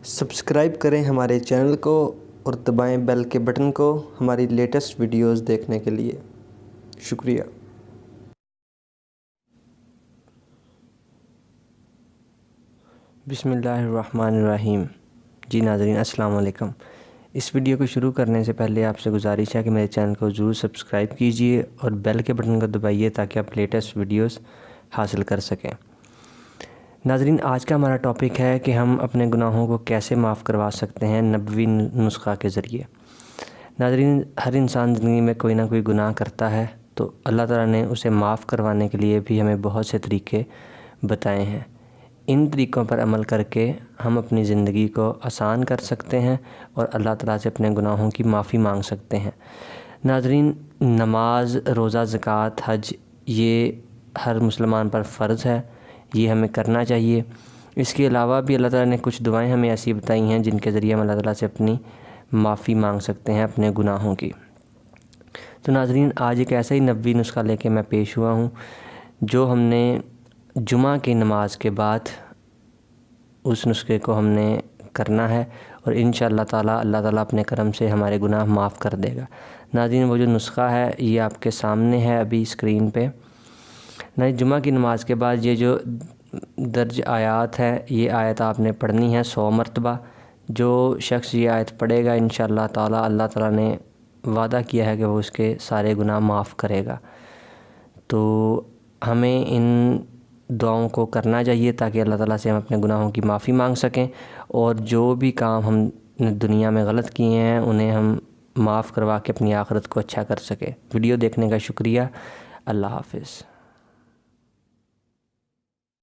Subscribe کریں ہمارے channel کو اور دبائیں بیل کے بٹن کو ہماری لیٹسٹ ویڈیوز دیکھنے کے لیے۔ شکریہ۔ بسم اللہ الرحمن الرحیم۔ جی ناظرین السلام علیکم۔ اس ویڈیو کو شروع کرنے سے پہلے آپ سے گزارش ہے کہ میرے چینل کو ضرور سبسکرائب کیجئے اور بیل کے بٹن کو دبائیے تاکہ آپ لیٹسٹ ویڈیوز حاصل کر سکیں۔ ناظرین آج کا ہمارا ٹاپک ہے کہ ہم اپنے گناہوں کو کیسے معاف کروا سکتے ہیں نبوی نسخہ کے ذریعے۔ ناظرین ہر انسان زندگی میں کوئی نہ کوئی گناہ کرتا ہے، تو اللہ تعالیٰ نے اسے معاف کروانے کے لیے بھی ہمیں بہت سے طریقے بتائے ہیں۔ ان طریقوں پر عمل کر کے ہم اپنی زندگی کو آسان کر سکتے ہیں اور اللہ تعالیٰ سے اپنے گناہوں کی معافی مانگ سکتے ہیں۔ ناظرین نماز، روزہ، زکوٰۃ، حج یہ ہر مسلمان پر فرض ہے، یہ ہمیں کرنا چاہیے۔ اس کے علاوہ بھی اللہ تعالیٰ نے کچھ دعائیں ہمیں ایسی بتائی ہیں جن کے ذریعے ہم اللہ تعالیٰ سے اپنی معافی مانگ سکتے ہیں اپنے گناہوں کی۔ تو ناظرین آج ایک ایسا ہی نبوی نسخہ لے کے میں پیش ہوا ہوں جو ہم نے جمعہ کی نماز کے بعد اس نسخے کو ہم نے کرنا ہے، اور انشاءاللہ تعالیٰ اللہ تعالیٰ اپنے کرم سے ہمارے گناہ معاف کر دے گا۔ ناظرین وہ جو نسخہ ہے یہ آپ کے سامنے ہے ابھی اسکرین پہ۔ جمعہ کی نماز کے بعد یہ جو درج آیات ہے، یہ آیت آپ نے پڑھنی ہے 100 مرتبہ۔ جو شخص یہ آیت پڑھے گا انشاءاللہ تعالیٰ اللہ تعالیٰ نے وعدہ کیا ہے کہ وہ اس کے سارے گناہ معاف کرے گا۔ تو ہمیں ان دعاؤں کو کرنا چاہیے تاکہ اللہ تعالیٰ سے ہم اپنے گناہوں کی معافی مانگ سکیں، اور جو بھی کام ہم دنیا میں غلط کیے ہیں انہیں ہم معاف کروا کے اپنی آخرت کو اچھا کر سکیں۔ ویڈیو دیکھنے کا شکریہ۔ اللہ حافظ۔